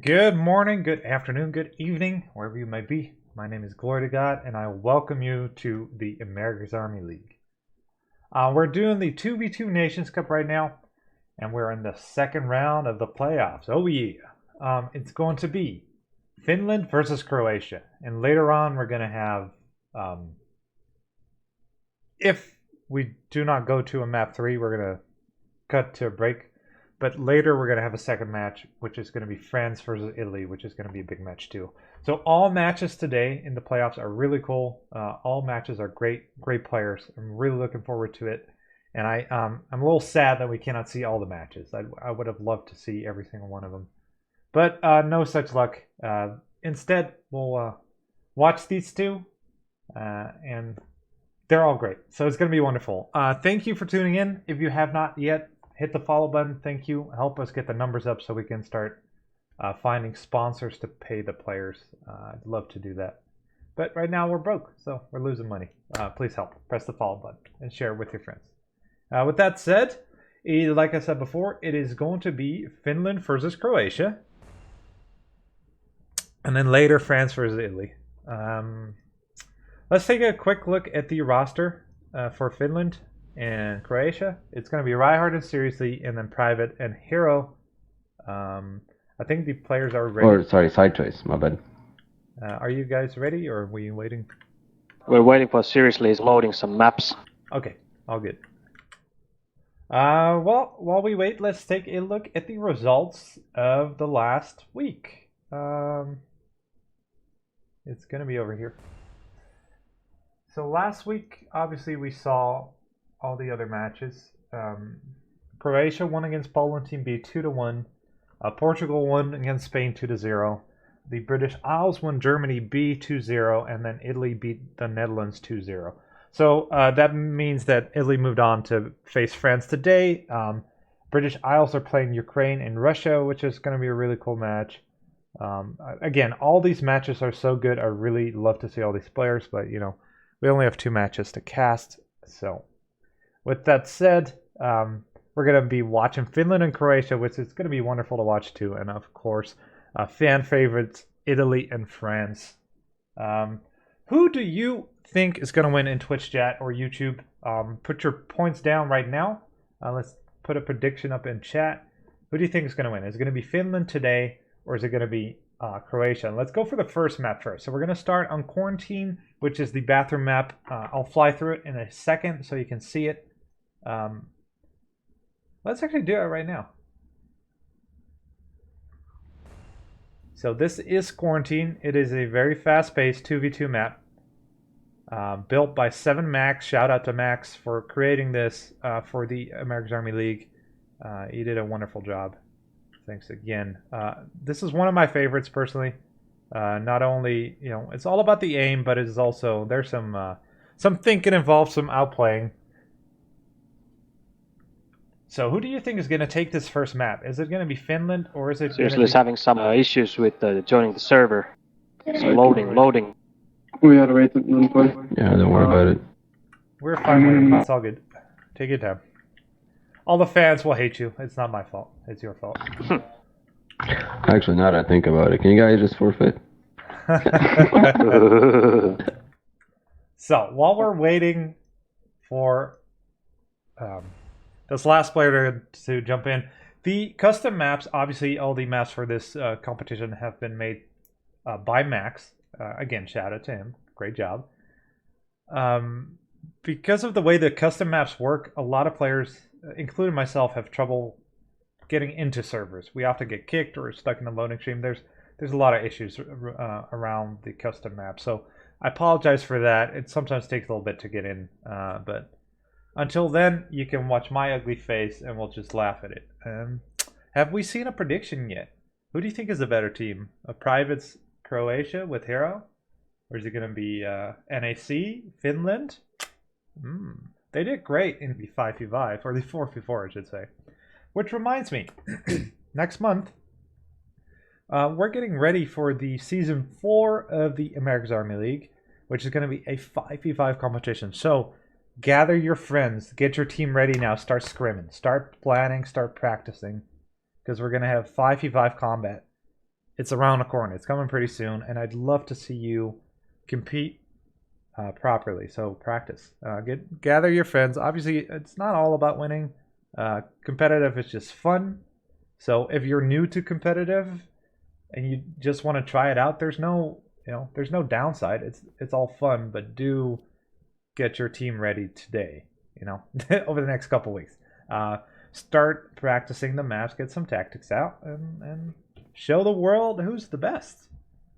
Good morning, good afternoon, good evening, wherever you might be. My name is Glory to God, and I welcome you to the America's Army League. We're doing the 2v2 Nations Cup right now, and we're in the second round of the playoffs. Oh yeah. It's going to be Finland versus Croatia. And later on, we're going to have, if we do not go to a map 3, we're going to cut to a break. But later we're going to have a second match, which is going to be France versus Italy, which is going to be a big match too. So all matches today in the playoffs are really cool. All matches are great players. I'm really looking forward to it. And I'm a little sad that we cannot see all the matches. I would have loved to see every single one of them. But no such luck. Instead, we'll watch these two. And they're all great. So it's going to be wonderful. Thank you for tuning in. If you have not yet, hit the follow button. Thank you. Help us get the numbers up so we can start finding sponsors to pay the players. I'd love to do that. But right now we're broke, so we're losing money. Please help. Press the follow button and share it with your friends. With that said, like I said before, it is going to be Finland versus Croatia. And then later, France versus Italy. Let's take a quick look at the roster for Finland and Croatia. It's going to be Reinhardt and Seriously, and then Private and Hero. I think the players are ready. Or, sorry, side choice, my bad. Are you guys ready, or are we waiting? We're waiting for Seriously is loading some maps. Okay, all good. Well, while we wait, let's take a look at the results of the last week. It's going to be over here. So last week, obviously, we saw all the other matches. Croatia won against Poland Team B 2-1. Portugal won against Spain 2-0. The British Isles won Germany B 2-0, and then Italy beat the Netherlands 2-0. So that means that Italy moved on to face France today. British Isles are playing Ukraine and Russia, which is going to be a really cool match. Again, all these matches are so good. I really love to see all these players, but you know, we only have 2 matches to cast. So with that said, we're going to be watching Finland and Croatia, which is going to be wonderful to watch too. And of course, fan favorites, Italy and France. Who do you think is going to win in Twitch chat or YouTube? Put your points down right now. Let's put a prediction up in chat. Who do you think is going to win? Is it going to be Finland today, or is it going to be Croatia? And let's go for the first map first. So we're going to start on Quarantine, which is the bathroom map. I'll fly through it in a second so you can see it. Let's actually do it right now. So this is Quarantine. It is a very fast-paced 2v2 map. Built by 7 Max. Shout out to Max for creating this for the America's Army League. He did a wonderful job. Thanks again. This is one of my favorites personally. Not only, you know, it's all about the aim, but it's also, there's some thinking involved, some outplaying. So who do you think is going to take this first map? Is it going to be Finland, or is it Seriously is having some issues with joining the server. So loading. We are waiting. Yeah, don't worry about it. We're fine with it. It's all good. Take your time. All the fans will hate you. It's not my fault. It's your fault. Actually, now that I think about it, can you guys just forfeit? So, while we're waiting for this last player to jump in, the custom maps, obviously all the maps for this competition have been made by Max. Again, shout out to him. Great job. Because of the way the custom maps work, a lot of players, including myself, have trouble getting into servers. We often get kicked or stuck in the loading screen. There's a lot of issues around the custom map. So I apologize for that. It sometimes takes a little bit to get in. But until then, you can watch my ugly face and we'll just laugh at it. Have we seen a prediction yet? Who do you think is a better team? A Privates Croatia with Hero? Or is it going to be NAC Finland? They did great in the 5v5, or the 4v4 I should say. Which reminds me, next month, we're getting ready for the Season 4 of the America's Army League, which is going to be a 5v5 competition. So, gather your friends, get your team ready now, start scrimming, start planning, start practicing. Because we're going to have 5v5 combat. it's around the corner. It's coming pretty soon, and I'd love to see you compete properly. So practice. Gather your friends. Obviously, it's not all about winning. Competitive is just fun. So if you're new to competitive and you just want to try it out, there's no downside. It's all fun, but do get your team ready today. Over the next couple weeks. Start practicing the maps, get some tactics out, and show the world who's the best.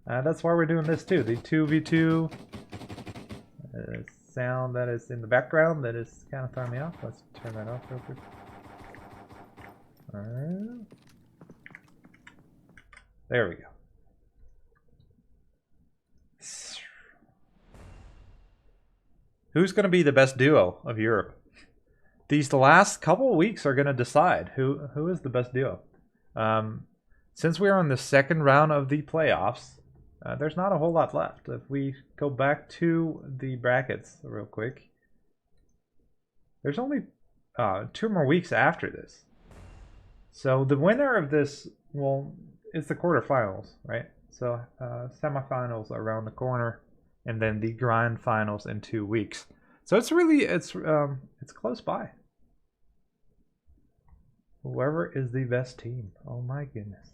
That's why we're doing this too. The 2v2 sound that is in the background that is kind of throwing me off. Let's turn that off real quick. There we go. Who's going to be the best duo of Europe? These last couple of weeks are going to decide who is the best duo. Since we are on the second round of the playoffs, there's not a whole lot left. If we go back to the brackets real quick, there's only 2 more weeks after this. So the winner of this, is the quarterfinals, right? So semifinals around the corner, and then the grand finals in 2 weeks. So it's close by. Whoever is the best team. Oh my goodness.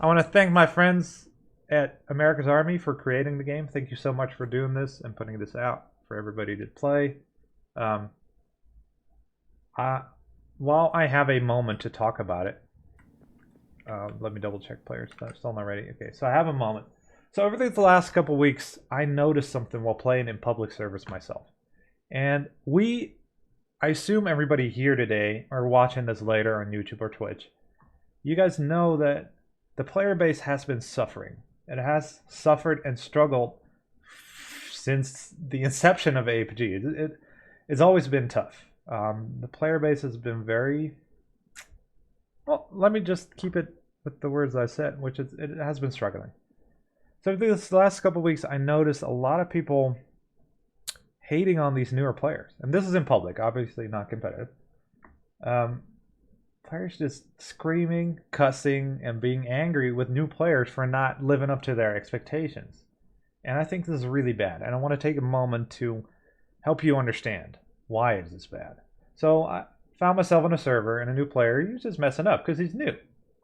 I want to thank my friends at America's Army for creating the game. Thank you so much for doing this and putting this out for everybody to play. While I have a moment to talk about it, let me double check players. I'm still not ready. Okay, so I have a moment. So over the last couple weeks, I noticed something while playing in public service myself. And I assume everybody here today or watching this later on YouTube or Twitch, you guys know that the player base has been suffering. It has suffered and struggled since the inception of APG. It's always been tough. The player base has been very... Well, let me just keep it with the words I said, which is it has been struggling. So this last couple of weeks, I noticed a lot of people hating on these newer players. And this is in public, obviously not competitive. Players just screaming, cussing, and being angry with new players for not living up to their expectations. And I think this is really bad. And I want to take a moment to help you understand why is this bad. So I found myself on a server and a new player. He's just messing up because he's new.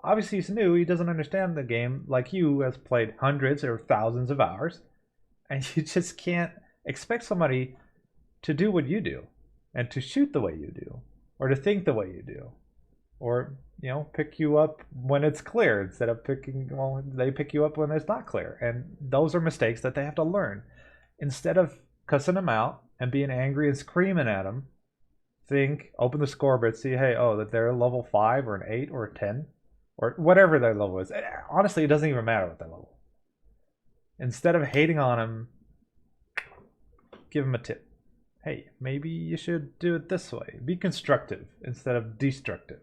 Obviously he's new. He doesn't understand the game like you has played hundreds or thousands of hours. And you just can't expect somebody to do what you do and to shoot the way you do or to think the way you do. Or, pick you up when it's clear instead of they pick you up when it's not clear. And those are mistakes that they have to learn. Instead of cussing them out and being angry and screaming at them, open the scoreboard, see, that they're a level 5 or an 8 or a 10 or whatever their level is. Honestly, it doesn't even matter what their level. Instead of hating on them, give them a tip. Hey, maybe you should do it this way. Be constructive instead of destructive.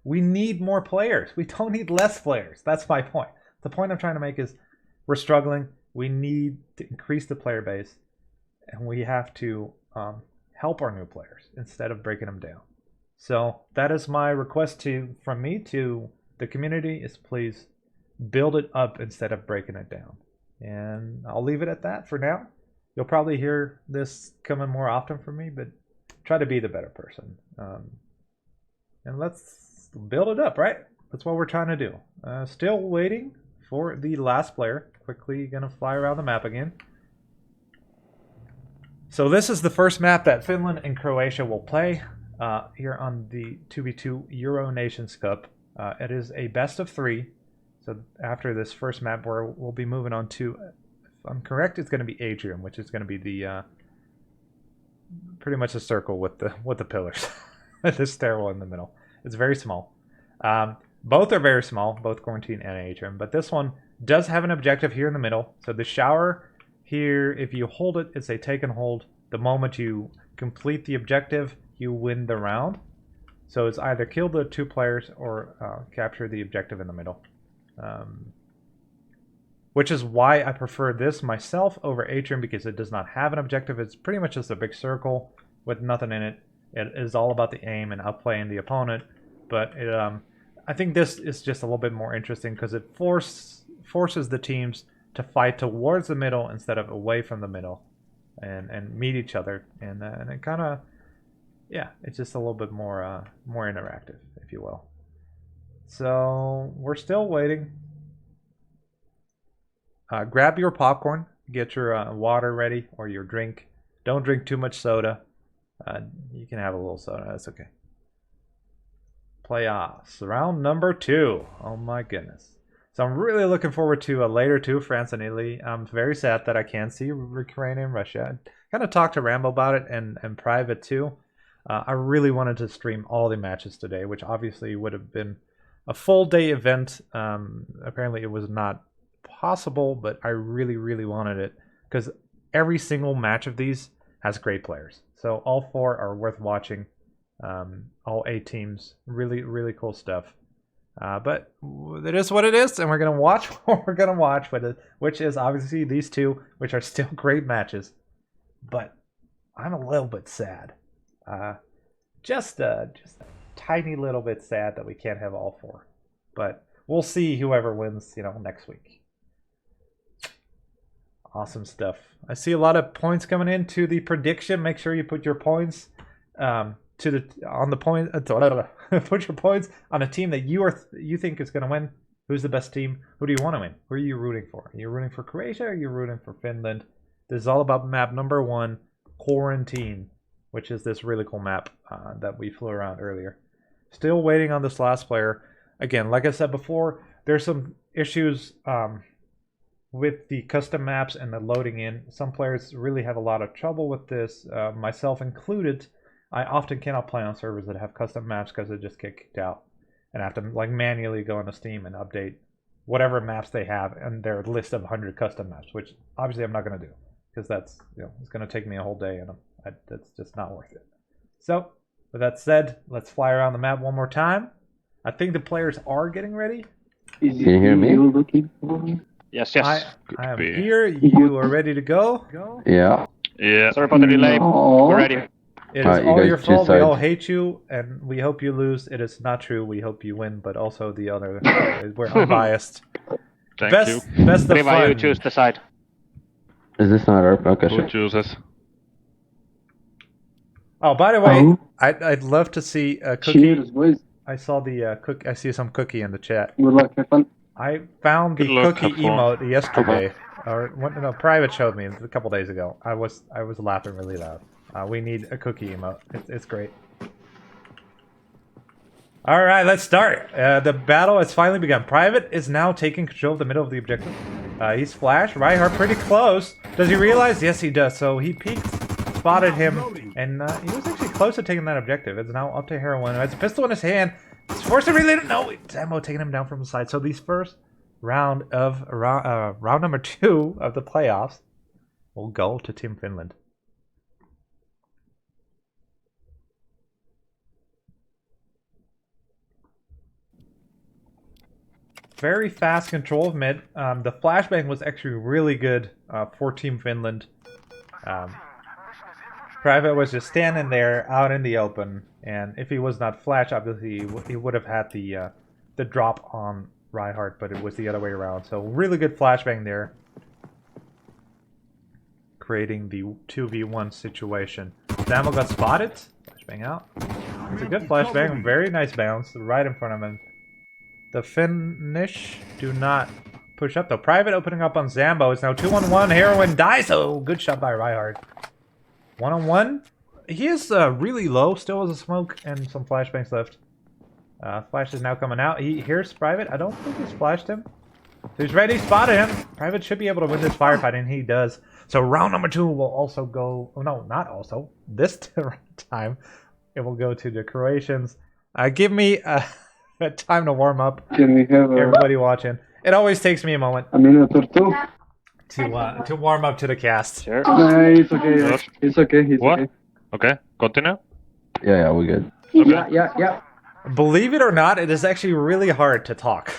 We need more players. We don't need less players. That's my point. The point I'm trying to make is we're struggling. We need to increase the player base, and we have to help our new players instead of breaking them down. So that is my request from me to the community is please build it up instead of breaking it down. And I'll leave it at that for now. You'll probably hear this coming more often from me, but try to be the better person. And let's build it up, right? That's what we're trying to do. Still waiting for the last player. Quickly gonna fly around the map again. So this is the first map that Finland and Croatia will play here on the 2v2 Euro Nations Cup. It is a best of 3. So after this first map, we'll be moving on to, if I'm correct, it's going to be Atrium, which is going to be the pretty much a circle with the pillars, the stairwell in the middle. It's very small. Both are very small, both Quarantine and Atrium, but this one does have an objective here in the middle. So the shower here, if you hold it, it's a take and hold. The moment you complete the objective, you win the round. So it's either kill the 2 players or capture the objective in the middle. Which is why I prefer this myself over Atrium, because it does not have an objective. It's pretty much just a big circle with nothing in it. It is all about the aim and outplaying the opponent. But I think this is just a little bit more interesting because it forces the teams to fight towards the middle instead of away from the middle, and meet each other, and it kind of, yeah, it's just a little bit more more interactive, if you will. So we're still waiting. Grab your popcorn, get your water ready or your drink. Don't drink too much soda. You can have a little soda, that's okay. Playoffs, round number 2. Oh my goodness. So I'm really looking forward to later to France and Italy. I'm very sad that I can't see Ukraine and Russia. I kind of talked to Rambo about it and private too. I really wanted to stream all the matches today, which obviously would have been a full day event. Apparently it was not possible, but I really, really wanted it because every single match of these has great players. So all 4 are worth watching. All 8 teams, really, really cool stuff. But it is what it is, and we're gonna watch what we're gonna watch, which is obviously these 2, which are still great matches. But I'm a little bit sad, just a tiny little bit sad that we can't have all 4. But we'll see whoever wins, next week. Awesome stuff. I see a lot of points coming into the prediction. Make sure you put your points on the point. Put your points on a team that you think is going to win. Who's the best team? Who do you want to win? Who are you rooting for? Are you rooting for Croatia or are you rooting for Finland? This is all about map number 1, Quarantine, which is this really cool map that we flew around earlier. Still waiting on this last player. Again, like I said before, there's some issues with the custom maps and the loading in. Some players really have a lot of trouble with this, myself included. I often cannot play on servers that have custom maps because they just get kicked out, and I have to manually go into Steam and update whatever maps they have and their list of 100 custom maps, which obviously I'm not going to do because that's it's going to take me a whole day, and that's just not worth it. So with that said, let's fly around the map one more time. I think the players are getting ready. Can you hear me? Yes. I am here. You are ready to go? Yeah. Sorry for the delay. We're ready. It is all your fault. We all hate you, and we hope you lose. It is not true. We hope you win, but also the other. We're unbiased. Thank you. Best of fun. You choose the side. Is this not our... Okay, Who sure. chooses? Oh, by the way, I'd love to see a cookie. Cheers, boys. I saw the cook. I see some cookie in the chat. Good luck, have fun. I found the Good luck, cookie have fun. emote yesterday, or private showed me a couple days ago. I was laughing really loud. We need a cookie emote. It's great. All right, let's start. The battle has finally begun. Private is now taking control of the middle of the objective. He's flashed. Reinhardt pretty close. Does he realize? Yes, he does. So he peeked, spotted him, and he was actually close to taking that objective. It's now up to Heroin. He has a pistol in his hand. He's forced to reload. No, it's Ammo taking him down from the side. So these first round number 2 of the playoffs will go to Team Finland. Very fast control of mid. The flashbang was actually really good for Team Finland. Private was just standing there out in the open, and if he was not flash, obviously he would have had the drop on Reinhardt, but it was the other way around. So really good flashbang there, creating the 2v1 situation. Zamo got spotted. Flashbang out. It's a good flashbang. Very nice bounce right in front of him. The Finnish do not push up though. Private opening up on Zambo. It's now 2-on-1. Heroin dies. Oh, good shot by Reinhardt. 1-on-1. He is really low. Still has a smoke and some flashbangs left. Flash is now coming out. He hears Private. I don't think he's flashed him. So he's ready. Spotted him. Private should be able to win this firefight, and he does. So round number 2 will also go... Oh, no, not also. This time, it will go to the Croatians. Give me... time to warm up. Can we have everybody watching? It always takes me a moment a minute or two? to warm up to the cast. Sure. It's okay. It's okay. It's What? okay. Okay, continue. Yeah, we're good. Okay. Yeah. Believe it or not, it is actually really hard to talk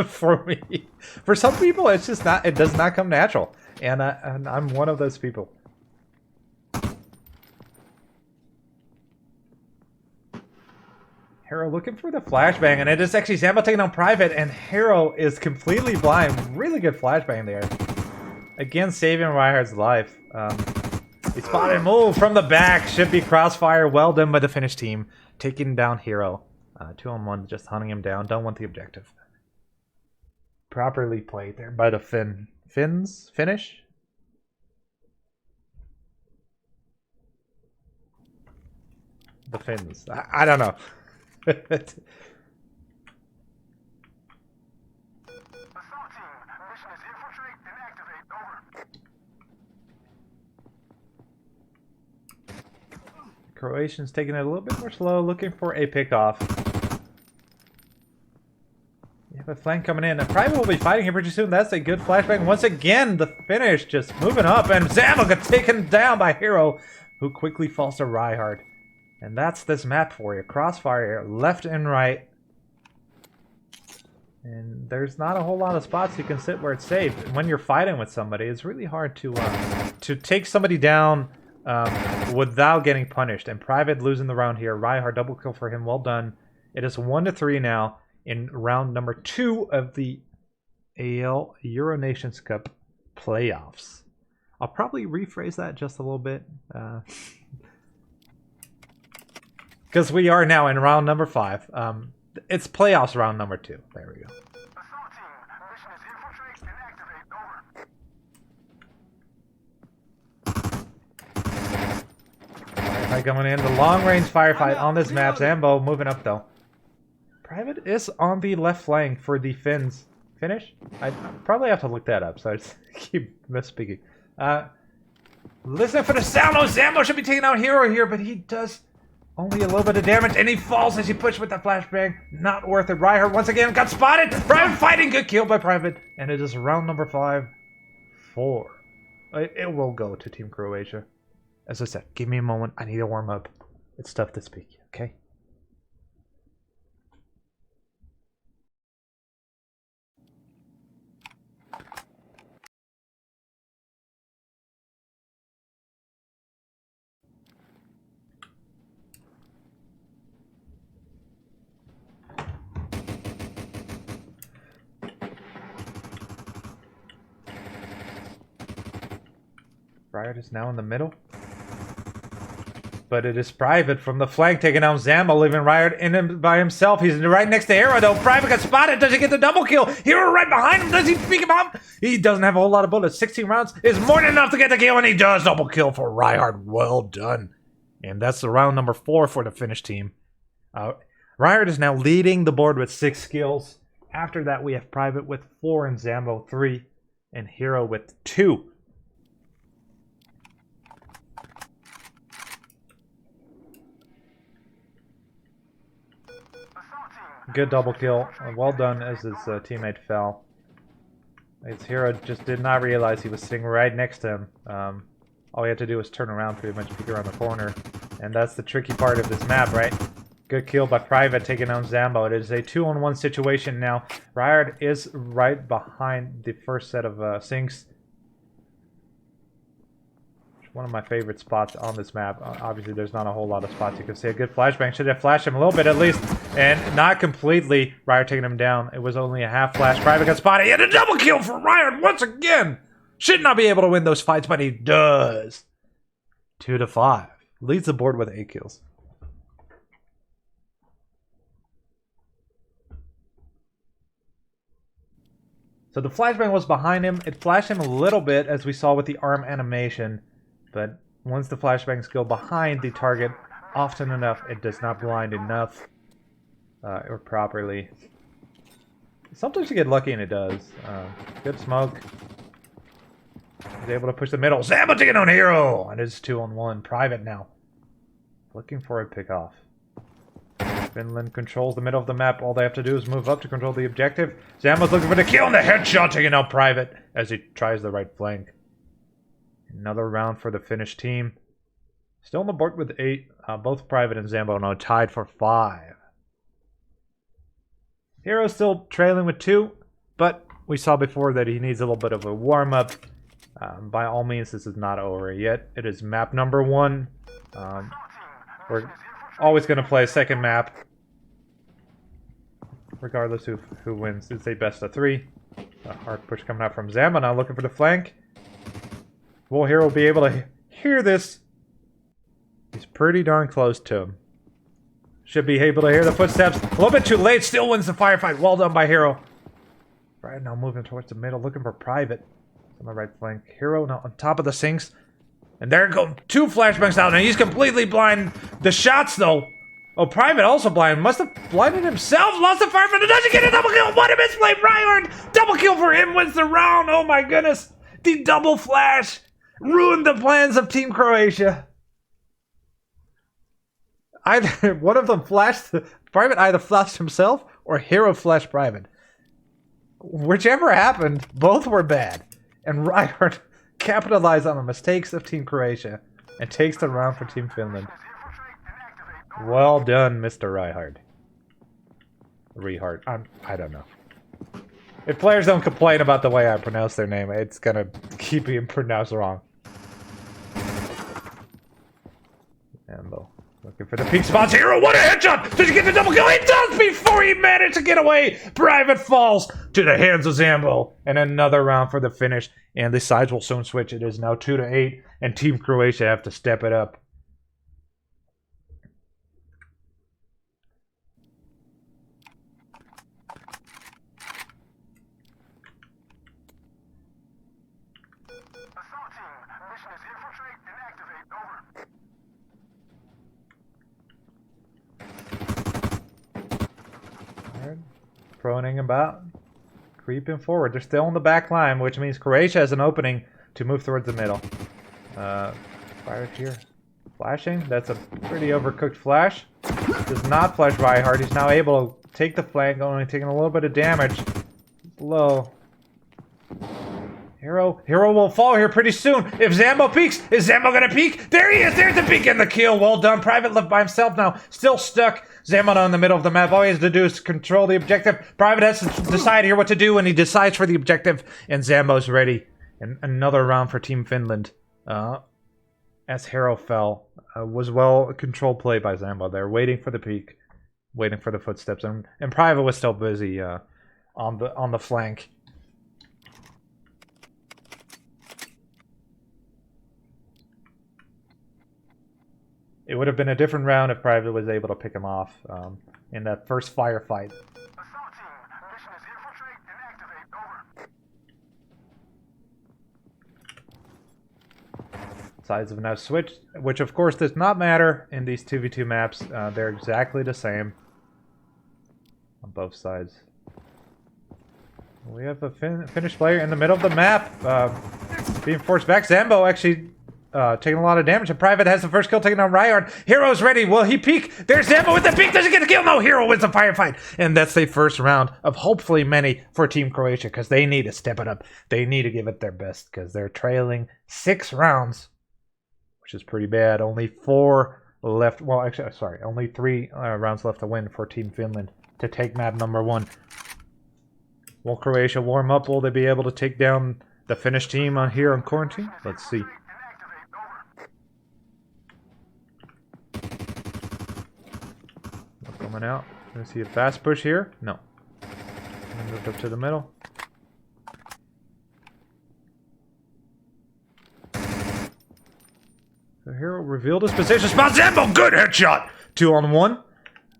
for me. For some people, it's just not. It does not come natural, and I'm one of those people. Hero looking for the flashbang, and it is actually Zambo taking on Private, and Hero is completely blind. Really good flashbang there. Again, saving Reinhardt's life. He spotted a move from the back. Should be crossfire. Well done by the Finnish team. Taking down Hero. 2-on-1, just hunting him down. Don't want the objective. Properly played there by the Finns? Finnish? The Finns. I don't know. Croatians taking it a little bit more slow, looking for a pickoff. You have a flank coming in, and Private will be fighting here pretty soon. That's a good flashbang. Once again, the finish just moving up, and Zambo gets taken down by Hero, who quickly falls to Reinhardt. And that's this map for you. Crossfire left and right. And there's not a whole lot of spots you can sit where it's safe. When you're fighting with somebody, it's really hard to take somebody down without getting punished. And Private losing the round here. Reinhardt double kill for him. Well done. It is 1-3 now in round number 2 of the AL Euro Nations Cup playoffs. I'll probably rephrase that just a little bit. Because we are now in round number 5. It's playoffs round number 2. There we go. Firefight coming in. The long-range firefight on this map. Zambo moving up, though. Private is on the left flank for the Finns. Finnish? I probably have to look that up, so I just keep misspeaking. Listen for the sound. Oh, Zambo should be taking out Hero here, but he does only a little bit of damage, and he falls as he pushed with the flashbang. Not worth it. Reinhardt once again got spotted. Private fighting. Good kill by Private. And it is round number 5-4. It will go to Team Croatia. As I said, give me a moment. I need to warm up. It's tough to speak, okay? Reinhardt is now in the middle. But it is Private from the flank taking down Zambo, leaving Reinhardt in him by himself. He's right next to Hero, though. Private got spotted. Does he get the double kill? Hero right behind him. Does he pick him up? He doesn't have a whole lot of bullets. 16 rounds is more than enough to get the kill, and he does. Double kill for Reinhardt. Well done. And that's the round number 4 for the Finnish team. Reinhardt is now leading the board with 6 kills. After that, we have Private with 4 and Zambo 3, and Hero with 2. Good double kill. Well done as his teammate fell. His Hero just did not realize he was sitting right next to him. All he had to do was turn around, pretty much peek around the corner. And that's the tricky part of this map, right? Good kill by Private taking down Zambo. It is a 2-on-1 situation now. Reinhardt is right behind the first set of sinks. One of my favorite spots on this map. Obviously, there's not a whole lot of spots you can see. A good flashbang. Should have flashed him a little bit at least. And not completely. Reinhardt taking him down. It was only a half flash. Private got spotted. He had a double kill for Reinhardt once again. Should not be able to win those fights, but he does. 2-5. Leads the board with 8 kills. So the flashbang was behind him. It flashed him a little bit, as we saw with the arm animation. But once the flashbangs go behind the target, often enough, it does not blind enough or properly. Sometimes you get lucky and it does. Good smoke. He's able to push the middle. Zambo taking on Hero! And it's 2-on-1. Private now. Looking for a pick-off. Finland controls the middle of the map. All they have to do is move up to control the objective. Zambo's looking for the kill and the headshot taking out Private as he tries the right flank. Another round for the Finnish team. Still on the board with 8. Both Private and Zambo now tied for 5. Hero's still trailing with 2, but we saw before that he needs a little bit of a warm-up. By all means, this is not over yet. It is map number 1. We're always going to play a second map. regardless who wins. It's a best of 3. A hard push coming out from Zambo now looking for the flank. Will Hero be able to hear this? He's pretty darn close to him. Should be able to hear the footsteps. A little bit too late. Still wins the firefight. Well done by Hero. Right now moving towards the middle, looking for Private on the right flank. Hero now on top of the sinks. And there go 2 flashbangs out, and he's completely blind. The shots, though. Oh, Private also blind. Must have blinded himself. Lost the firefight. It doesn't get a double kill. What a misplay. Reinhardt. Double kill for him. Wins the round. Oh, my goodness. The double flash ruined the plans of Team Croatia. Either one of them flashed. Private either flashed himself or Hero flashed Private. Whichever happened, both were bad. And Reinhardt capitalized on the mistakes of Team Croatia and takes the round for Team Finland. Well done, Mr. Reinhardt. I don't know. If players don't complain about the way I pronounce their name, it's gonna keep being pronounced wrong. Ambo. Looking for the peak spots. Hero, what a headshot! Does he get the double kill? He does before he managed to get away! Private falls to the hands of Zambo. And another round for the finish. And the sides will soon switch. It is now 2-8. And Team Croatia have to step it up. Proning about, creeping forward. They're still in the back line, which means Croatia has an opening to move towards the middle. Fire here. Flashing. That's a pretty overcooked flash. Does not flash Reinhardt. He's now able to take the flank, only taking a little bit of damage. Low. Hero will fall here pretty soon. If Zambo peeks, is Zambo gonna peek? There he is. There's the peek and the kill. Well done. Private left by himself now. Still stuck. Zambo now in the middle of the map. All he has to do is control the objective. Private has to decide here what to do, and he decides for the objective. And Zambo's ready. And another round for Team Finland. As Hero fell, was well controlled play by Zambo there, waiting for the peek, waiting for the footsteps, and Private was still busy on the flank. It would have been a different round if Private was able to pick him off in that first firefight. Sides have now switched, which of course does not matter in these 2v2 maps. They're exactly the same on both sides. We have a Finnish player in the middle of the map being forced back. Zambo actually taking a lot of damage, and Private has the first kill taken on Reinhardt. Hero's ready. Will he peek? There's Zambo with the peek. Does he get the kill? No, Hero wins the firefight. And that's the first round of hopefully many for Team Croatia, because they need to step it up. They need to give it their best, because they're trailing 6 rounds, which is pretty bad. Only 4 left. Well, actually, sorry, only 3 rounds left to win for Team Finland to take map number 1. Will Croatia warm up? Will they be able to take down the Finnish team on here on quarantine? Let's see. Coming out. Let's see a fast push here. No. Moved up to the middle. So Hero revealed his position. Spot Zambo. Good headshot. 2-on-1.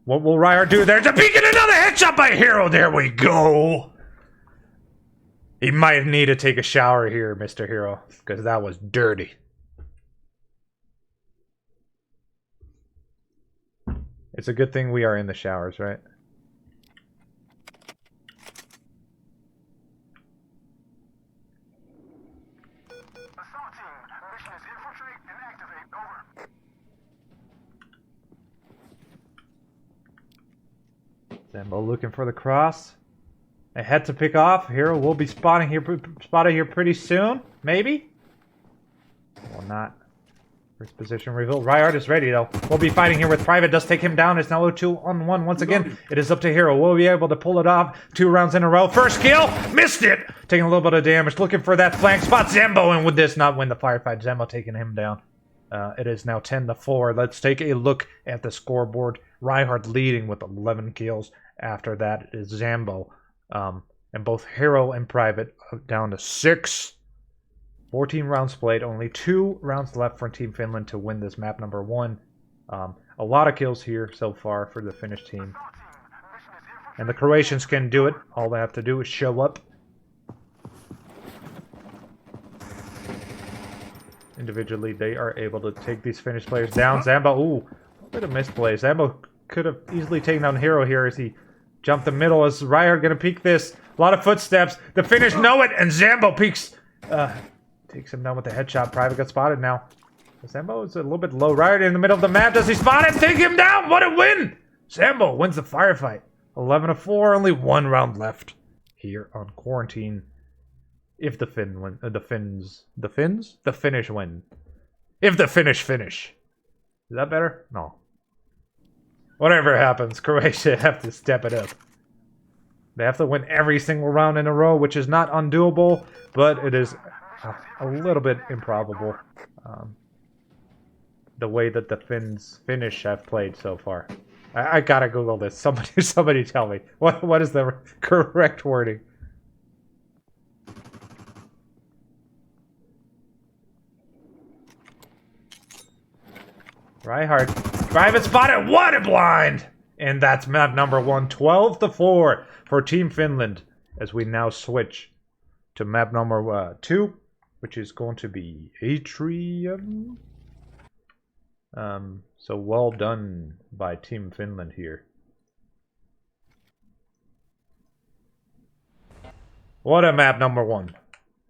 What will Reinhardt do? There's a peek and another headshot by Hero. There we go. He might need to take a shower here, Mr. Hero, because that was dirty. It's a good thing we are in the showers, right? Zambo looking for the cross. I had to pick off. Hero will be spotted here pretty soon. Maybe? Well, not. First position reveal. Reinhardt is ready, though. We'll be fighting here with Private. Does take him down. It's now 2-on-1 once again. It is up to Hero. Will be able to pull it off. 2 rounds in a row. First kill. Missed it. Taking a little bit of damage. Looking for that flank spot. Zambo, and would this not win the firefight? Zambo taking him down. It is now 10-4. Let's take a look at the scoreboard. Reinhardt leading with 11 kills. after that is Zambo. And both Hero and Private are down to 6. 14 rounds played, only 2 rounds left for Team Finland to win this map number 1. A lot of kills here so far for the Finnish team. And the Croatians can do it. All they have to do is show up. Individually, they are able to take these Finnish players down. Zambo, ooh, a bit of misplay. Zambo could have easily taken down Hero here as he jumped the middle. Is Ryhard going to peek this? A lot of footsteps. The Finnish know it, and Zambo peeks. Takes him down with the headshot. Private got spotted now. Zambo is a little bit low. Ryhard in the middle of the map. Does he spot him? Take him down. What a win! Zambo wins the firefight. 11-4. Only 1 round left here on Quarantine. If the Finns win, the Finnish win. If the Finnish finish. Is that better? No. Whatever happens, Croatia have to step it up. They have to win every single round in a row, which is not undoable, but it is a little bit improbable. The way that the Finnish have played so far. I gotta Google this. Somebody tell me. What is the correct wording? Ryhard. Private spotted. What a blind! And that's map number 1. 12-4 for Team Finland. As we now switch to map number 2. Which is going to be Atrium. So well done by Team Finland here. What a map number 1.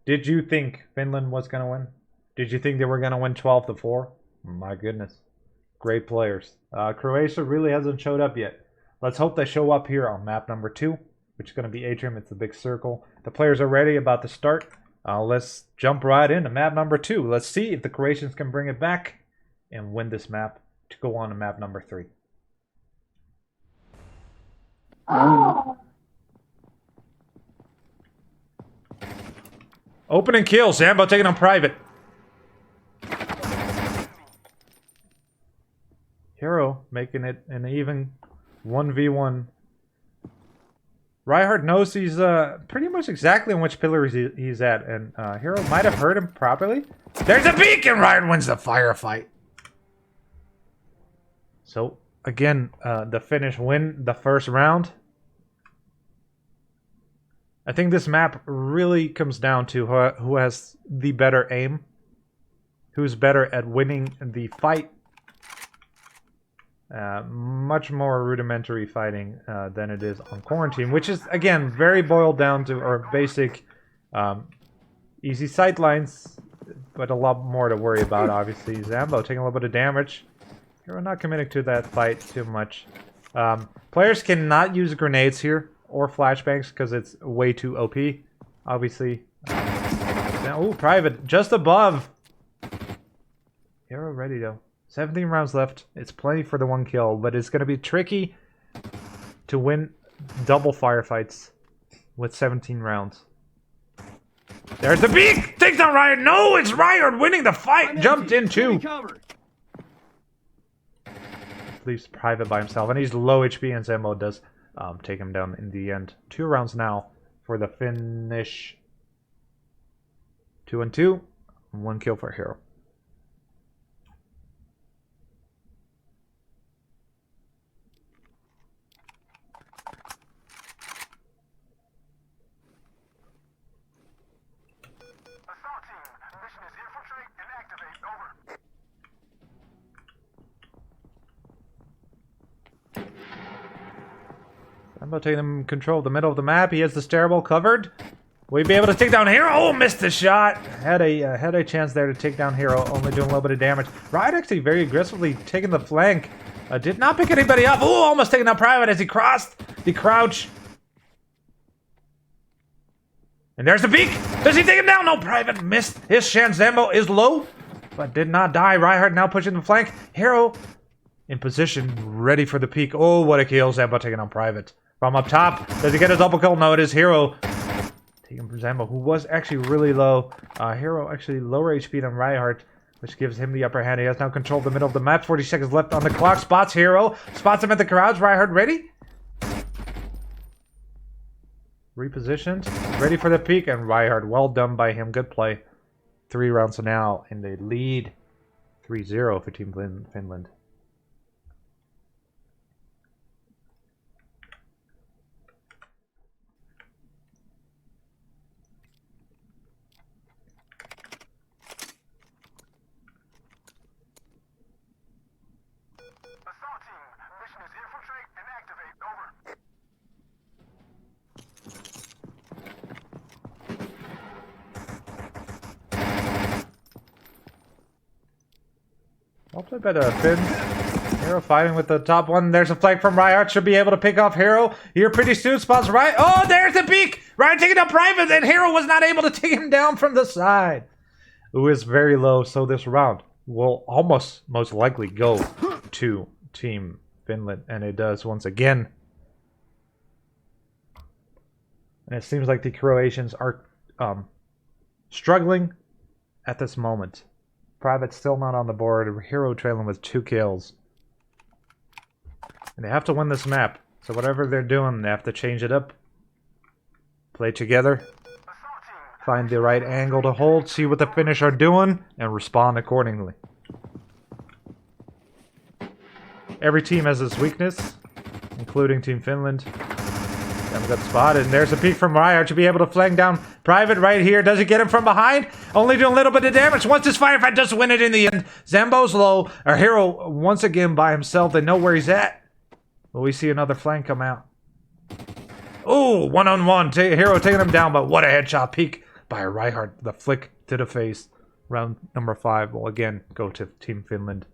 Did you think Finland was going to win? Did you think they were going to win 12-4? My goodness. Great players. Croatia really hasn't showed up yet. Let's hope they show up here on map number 2, which is going to be Atrium. It's a big circle. The players are ready, about to start. Let's jump right into map number 2. Let's see if the Croatians can bring it back and win this map to go on to map number 3. Open and kill. Zambo taking on Private. Hero making it an even 1v1. Ryhard knows he's pretty much exactly on which pillar he's at, and Hero might have heard him properly. There's a peek, and Ryhard wins the firefight. So, again, the Finnish win the first round. I think this map really comes down to who has the better aim. Who's better at winning the fight. Much more rudimentary fighting than it is on Quarantine, which is, again, very boiled down to our basic easy sight lines, but a lot more to worry about, obviously. Zambo taking a little bit of damage. We're not committing to that fight too much. Players cannot use grenades here or flashbangs because it's way too OP, obviously. Oh, Private just above. Hero ready though. 17 rounds left. It's plenty for the 1 kill, but it's going to be tricky to win double firefights with 17 rounds. There's the peek! Takes down Ryhard! No, it's Ryhard winning the fight! Jumped in too! Leaves Private by himself, and he's low HP, and Zambo does take him down in the end. 2 rounds now for the Finnish. 2-2. 1 kill for Hero. Zambo taking control of the middle of the map. He has the stairwell covered. Will he be able to take down Hero? Oh, missed the shot. Had a chance there to take down Hero, only doing a little bit of damage. Ryhard actually very aggressively taking the flank. Did not pick anybody up. Oh, almost taking down Private as he crossed the crouch. And there's the peek. Does he take him down? No, Private missed his chance. Zambo is low, but did not die. Ryhard now pushing the flank. Hero in position, ready for the peek. Oh, what a kill. Zambo taking on Private. From up top, does he get a double kill? No, it is Hero taking from Zambo, who was actually really low. Hero actually lower HP than Ryhard, which gives him the upper hand. He has now control of the middle of the map. 40 seconds left on the clock. Spots Hero. Spots him at the crouch. Ryhard ready. repositioned, ready for the peak, and Reinhardt, well done by him, good play. 3 rounds now, and they lead 3-0 for Team Finland. Well played by the Finns. Hero fighting with the top one. There's a flag from Reinhardt. Should be able to pick off Hero here pretty soon. Spots right. Oh, there's the peak! Ryan taking out Private, and Hero was not able to take him down from the side. Who is very low, so this round will almost most likely go to Team Finland, and it does once again. And it seems like the Croatians are struggling at this moment. Private still not on the board. Hero trailing with 2 kills. And they have to win this map. So whatever they're doing, they have to change it up. Play together. Find the right angle to hold. See what the Finnish are doing. And respond accordingly. Every team has its weakness. Including Team Finland. Haven't got spotted, and there's a peek from Reinhardt to be able to flank down Private right here. Does he get him from behind? Only doing a little bit of damage. Once this firefight does win it in the end. Zambo's low. Our hero once again by himself. They know where he's at. Will we see another flank come out? Oh, one-on-one. Hero taking him down, but what a headshot peek by Reinhardt. The flick to the face. Round number 5 will again go to Team Finland.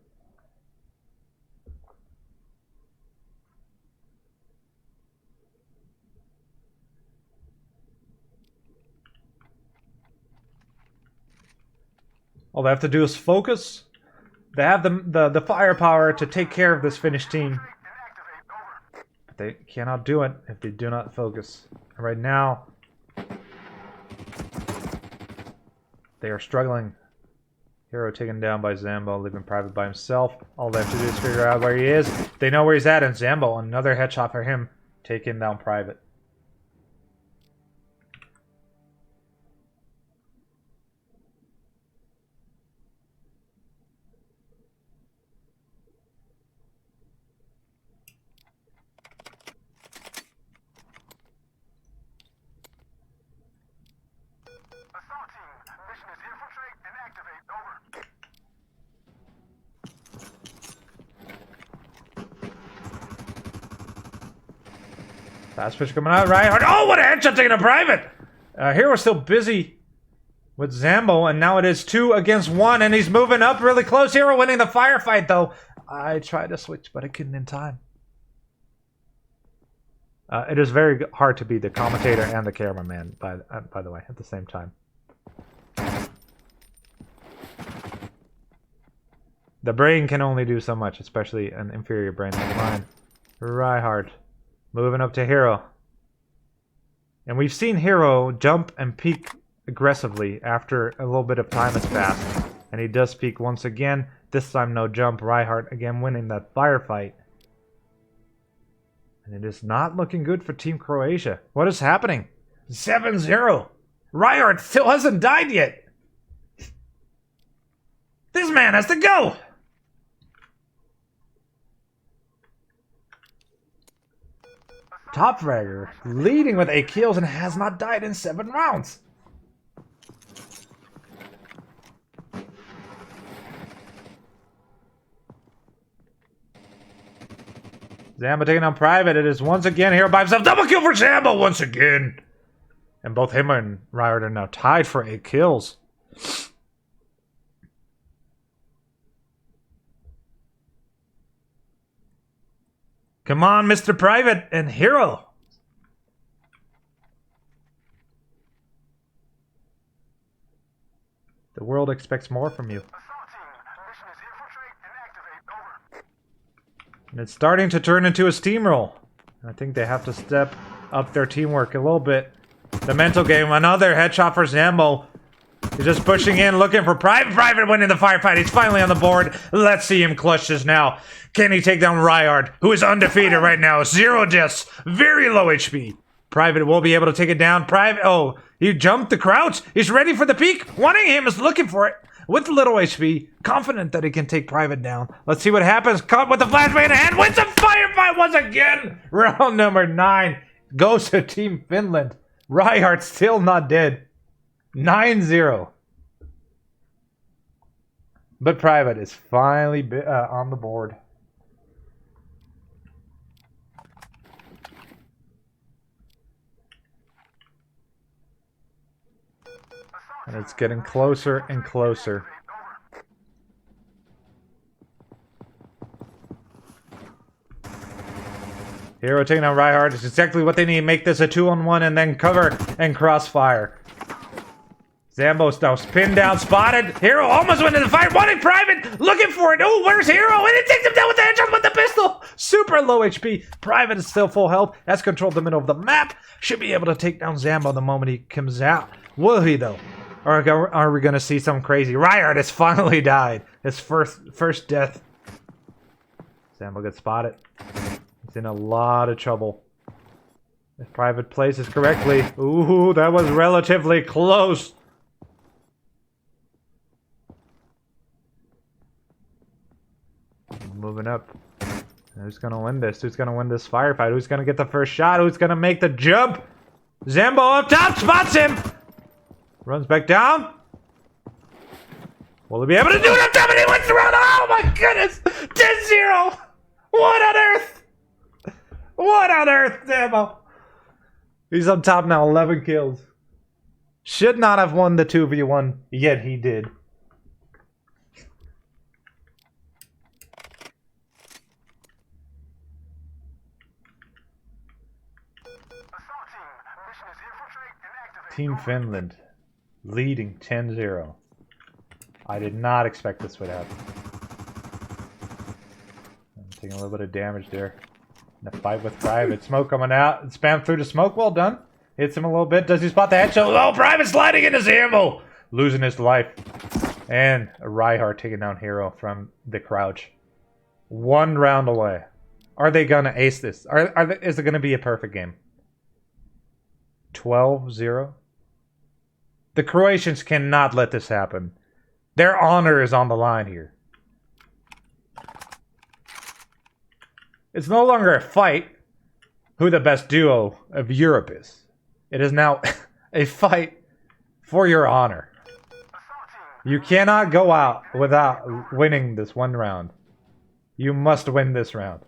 All they have to do is focus. They have the firepower to take care of this Finnish team. But they cannot do it if they do not focus. And right now, they are struggling. Hero taken down by Zambo, leaving Private by himself. All they have to do is figure out where he is. They know where he's at, and Zambo, another headshot for him, taking down Private. Fast push coming out, Reinhardt. Oh, what a headshot taking a Private! Hero's still busy with Zambo, and now it is 2 against 1, and he's moving up really close. Hero winning the firefight, though. I tried to switch, but I couldn't in time. It is very hard to be the commentator and the cameraman, by the way, at the same time. The brain can only do so much, especially an inferior brain like mine. Reinhardt. Moving up to Hero. And we've seen Hero jump and peek aggressively after a little bit of time has passed. And he does peek once again. This time no jump. Reinhardt again winning that firefight. And it is not looking good for Team Croatia. What is happening? 7-0. Reinhardt still hasn't died yet. This man has to go. Top fragger, leading with 8 kills and has not died in 7 rounds. Zambo taking on Private. It is once again Hero by himself. Double kill for Zambo once again. And both him and Reinhardt are now tied for 8 kills. Come on, Mr. Private and Hero. The world expects more from you. And it's starting to turn into a steamroll. I think they have to step up their teamwork a little bit. The mental game, another headshot for Zambo. He's just pushing in, looking for Private. Private winning the firefight. He's finally on the board. Let's see him clutch this now. Can he take down Reinhardt, who is undefeated right now? 0 deaths, very low HP. Private will be able to take it down. Private, oh, he jumped the crouch. He's ready for the peek. Wanningham is looking for it with little HP, confident that he can take Private down. Let's see what happens. Caught with the flashbang in hand, wins a firefight once again. Round number 9 goes to Team Finland. Reinhardt still not dead. 9-0. But Private is finally on the board. And it's getting closer and closer. Hero taking out Reinhardt. It's exactly what they need. Make this a 2-on-1 and then cover and crossfire. Zambo's now pinned down, spotted. Hero almost went into the fight. Wanting Private, looking for it. Oh, where's Hero? And it takes him down with the headshot with the pistol. Super low HP. Private is still full health. Has controlled the middle of the map. Should be able to take down Zambo the moment he comes out. Will he though? Or are we going to see something crazy? Reinhardt has finally died. His first death. Zambo gets spotted. He's in a lot of trouble. If Private plays this correctly. Ooh, that was relatively close. Moving up. Who's going to win this? Who's going to win this firefight? Who's going to get the first shot? Who's going to make the jump? Zambo up top, spots him. Runs back down. Will he be able to do it up top? And he wins the round. Oh my goodness. 10-0. What on earth? What on earth, Zambo? He's on top now, 11 kills. Should not have won the 2v1, yet he did. Team Finland leading 10-0. I did not expect this would happen. I'm taking a little bit of damage there. In the fight with Private. Smoke coming out. Spam through the smoke. Well done. Hits him a little bit. Does he spot the headshot? Oh, Private sliding into Zambo. Losing his life. And Reinhardt taking down Hero from the crouch. 1 round away. Are they going to ace this? Is it going to be a perfect game? 12-0? The Croatians cannot let this happen. Their honor is on the line here. It's no longer a fight who the best duo of Europe is. It is now a fight for your honor. You cannot go out without winning this one round. You must win this round.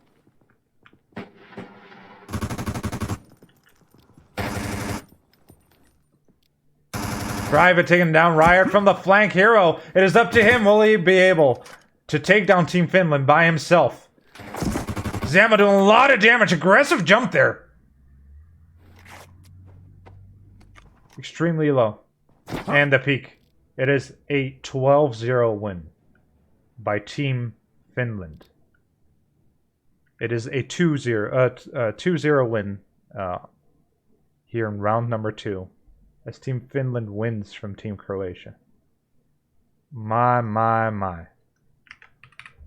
Private taking down Reinhardt from the flank. Hero. It is up to him. Will he be able to take down Team Finland by himself? Zambo doing a lot of damage. Aggressive jump there. Extremely low. And the peak. It is a 12-0 win by Team Finland. It is a 2-0 win here in round number 2. As Team Finland wins from Team Croatia. My.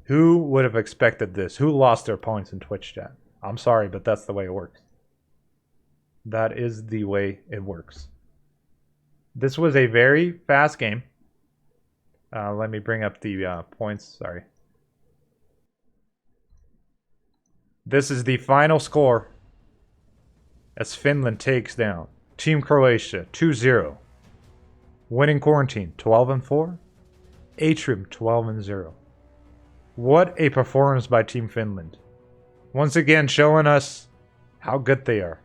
Who would have expected this? Who lost their points in Twitch chat? I'm sorry, but that's the way it works. That is the way it works. This was a very fast game. Let me bring up the points. Sorry. This is the final score as Finland takes down Team Croatia 2-0. Winning Quarantine 12-4. Atrium 12-0. What a performance by Team Finland. Once again showing us how good they are.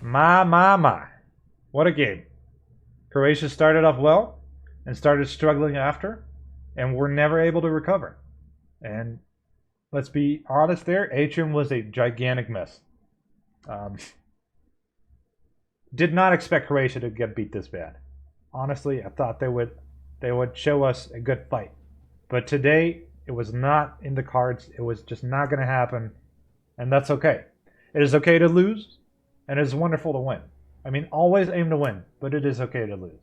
My. What a game. Croatia started off well and started struggling after and were never able to recover. And let's be honest there, Atrium was a gigantic mess. Did not expect Croatia to get beat this bad. Honestly, I thought they would show us a good fight. But today, it was not in the cards. It was just not going to happen. And that's okay. It is okay to lose, and it is wonderful to win. I mean, always aim to win, but it is okay to lose.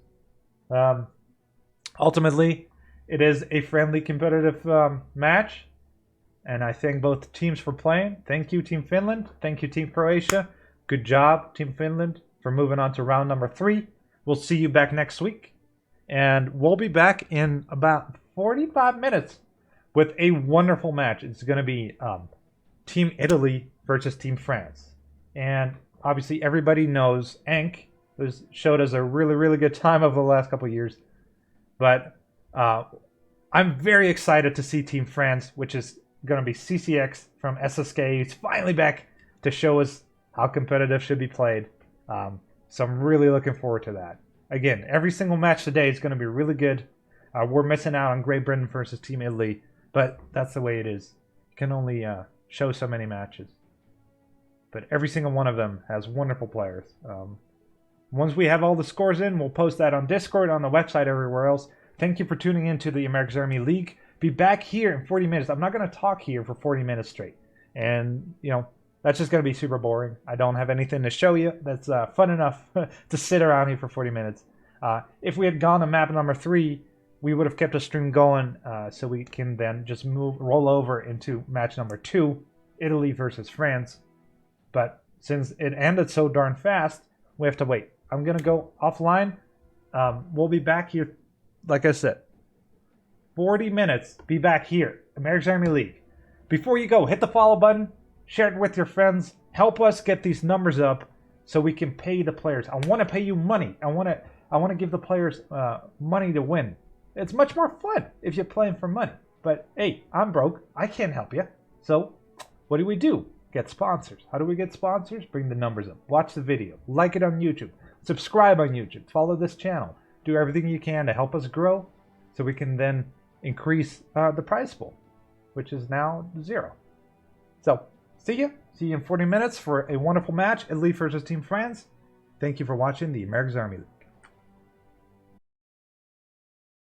Ultimately, it is a friendly, competitive match. And I thank both teams for playing. Thank you, Team Finland. Thank you, Team Croatia. Good job, Team Finland, for moving on to round number 3. We'll see you back next week. And we'll be back in about 45 minutes with a wonderful match. It's going to be Team Italy versus Team France. And obviously everybody knows Ank has showed us a really, really good time over the last couple of years. But I'm very excited to see Team France, which is going to be CCX from SSK. He's finally back to show us how competitive should be played. So I'm really looking forward to that. Again, every single match today is going to be really good. We're missing out on Great Britain versus Team Italy, but that's the way it is. You can only show so many matches. But every single one of them has wonderful players. Once we have all the scores in, we'll post that on Discord, on the website, everywhere else. Thank you for tuning in to the America's Army League. Be back here in 40 minutes. I'm not going to talk here for 40 minutes straight. And, that's just going to be super boring. I don't have anything to show you that's fun enough to sit around here for 40 minutes. If we had gone to map number 3, we would have kept the stream going so we can then just roll over into match number 2, Italy versus France. But since it ended so darn fast, we have to wait. I'm going to go offline. We'll be back here, like I said, 40 minutes. Be back here, America's Army League. Before you go, hit the follow button. Share it with your friends. Help us get these numbers up so we can pay the players. I want to pay you money. I want to give the players money to win. It's much more fun if you're playing for money. But hey, I'm broke. I can't help you. So what do? Get sponsors. How do we get sponsors? Bring the numbers up. Watch the video. Like it on YouTube. Subscribe on YouTube. Follow this channel. Do everything you can to help us grow so we can then increase the prize pool, which is now 0. So see you in 40 minutes for a wonderful match, Italy versus Team France. Thank you for watching the America's Army League.